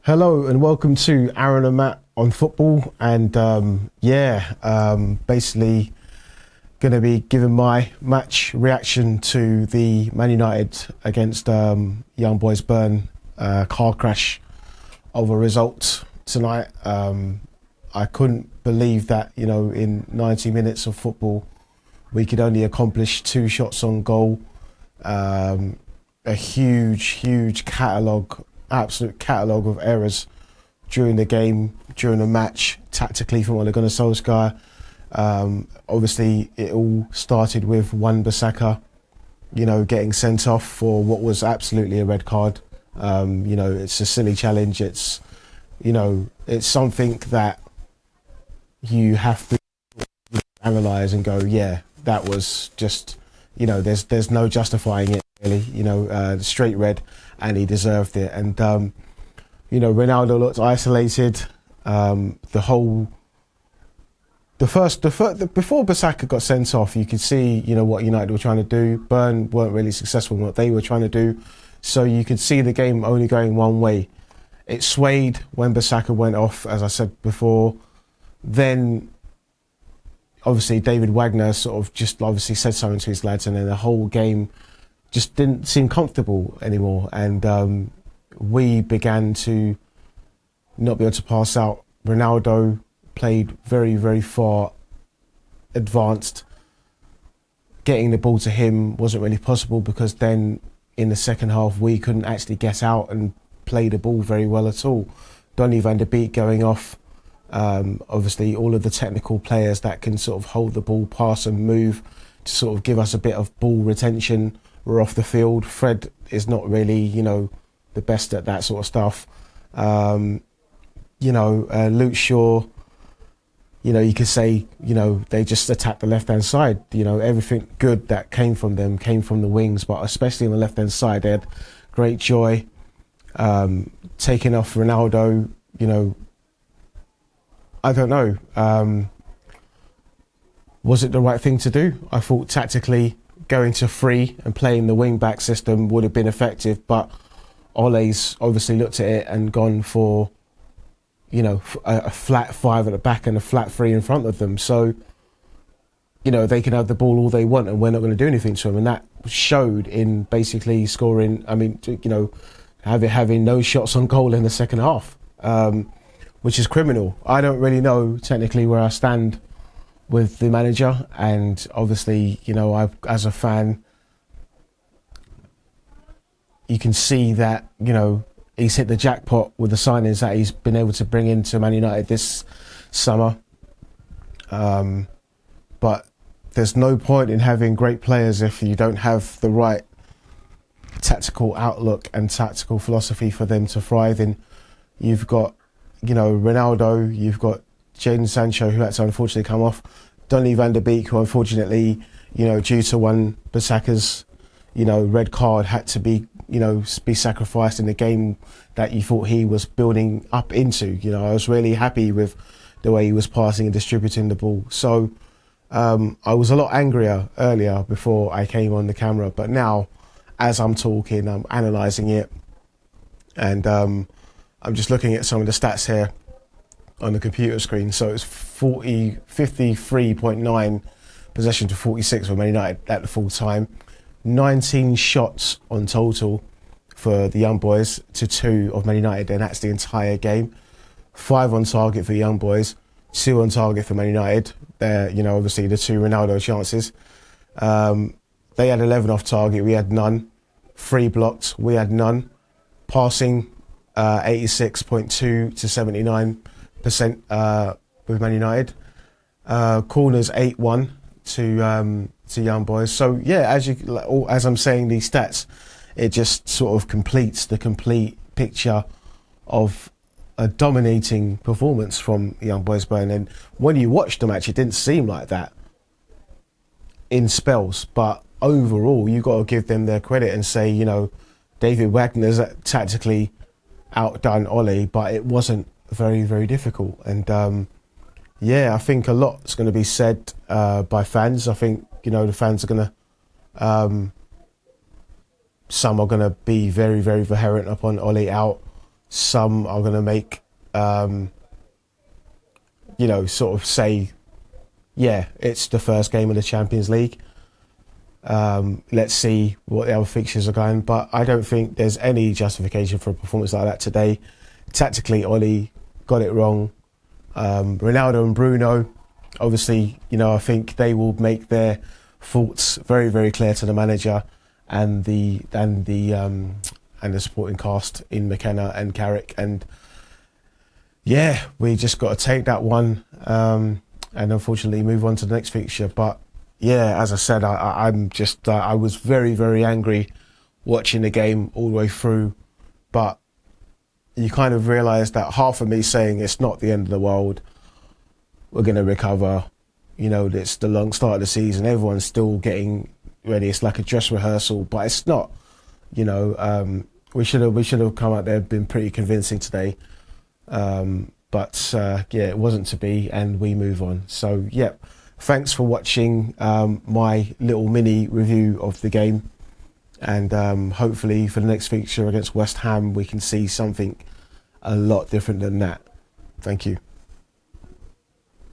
Hello and welcome to Aaron and Matt on football, and basically going to be giving my match reaction to the Man United against Young Boys Burn car crash of a result tonight. I couldn't believe that, in 90 minutes of football we could only accomplish 2 shots on goal. A huge absolute catalogue of errors during the game, during the match, tactically from Ole Gunnar Solskjaer. Obviously, it all started with Wan-Bissaka, getting sent off for what was absolutely a red card. It's a silly challenge. It's something that you have to analyse and go, yeah, that was just, there's no justifying it really. Straight red, and he deserved it. And Ronaldo looked isolated. Before Bissaka got sent off, you could see what United were trying to do. Burn weren't really successful in what they were trying to do, so you could see the game only going one way. It swayed when Bissaka went off, as I said before. Then obviously David Wagner sort of just obviously said something to his lads, and then the whole game just didn't seem comfortable anymore, and we began to not be able to pass out. Ronaldo played very far advanced. Getting the ball to him wasn't really possible, because then in the second half we couldn't actually get out and play the ball very well at all. Donny van der Beek going off. Obviously all of the technical players that can sort of hold the ball, pass and move to sort of give us a bit of ball retention were off the field. Fred is not really, the best at that sort of stuff. Luke Shaw, you could say, they just attacked the left-hand side. Everything good that came from them came from the wings, but especially on the left-hand side, they had great joy. Taking off Ronaldo, I don't know. Was it the right thing to do? I thought tactically going to 3 and playing the wing-back system would have been effective, but Ole's obviously looked at it and gone for, a flat 5 at the back and a flat 3 in front of them. So, they can have the ball all they want and we're not going to do anything to them. And that showed in basically scoring, having no shots on goal in the second half, which is criminal. I don't really know technically where I stand with the manager, and obviously, as a fan, you can see that, he's hit the jackpot with the signings that he's been able to bring into Man United this summer. But there's no point in having great players if you don't have the right tactical outlook and tactical philosophy for them to thrive in. You've got, Ronaldo, you've got Jadon Sancho, who had to unfortunately come off, Donny van der Beek, who unfortunately, due to Wan-Bissaka's, red card, had to be, be sacrificed in the game that you thought he was building up into. I was really happy with the way he was passing and distributing the ball. So I was a lot angrier earlier before I came on the camera, but now, as I'm talking, I'm analysing it, and I'm just looking at some of the stats here on the computer screen. So it's 53.9 possession to 46 for Man United at the full time. 19 shots on total for the Young Boys to 2 of Man United, and that's the entire game. 5 on target for the Young Boys, 2 on target for Man United. They're, obviously the 2 Ronaldo chances. They had 11 off target, we had none. 3 blocked, we had none. Passing 86.2 to 79% with Man United. Corners 8-1 to Young Boys. So yeah, as I'm saying these stats, it just sort of completes the complete picture of a dominating performance from Young Boys Burn. And when you watch the match, it didn't seem like that in spells, but overall you got to give them their credit and say, David Wagner's tactically outdone Ole, but it wasn't very difficult. And I think a lot's going to be said by fans. I think the fans are going to some are going to be very vehement upon Ole out. Some are going to make, sort of say, yeah, it's the first game of the Champions League. Let's see what the other fixtures are going. But I don't think there's any justification for a performance like that today. Tactically, Ollie got it wrong. Ronaldo and Bruno, obviously, I think they will make their faults very, very clear to the manager and the supporting cast in McKenna and Carrick. And yeah, we just got to take that one and unfortunately move on to the next fixture. But yeah, as I said, I was very, very angry watching the game all the way through. But you kind of realise that half of me saying it's not the end of the world, we're going to recover. It's the long start of the season. Everyone's still getting ready. It's like a dress rehearsal, but it's not. We should have come out there, been pretty convincing today. But it wasn't to be, and we move on. So yeah, thanks for watching my little mini review of the game, and hopefully for the next fixture against West Ham we can see something a lot different than that. Thank you.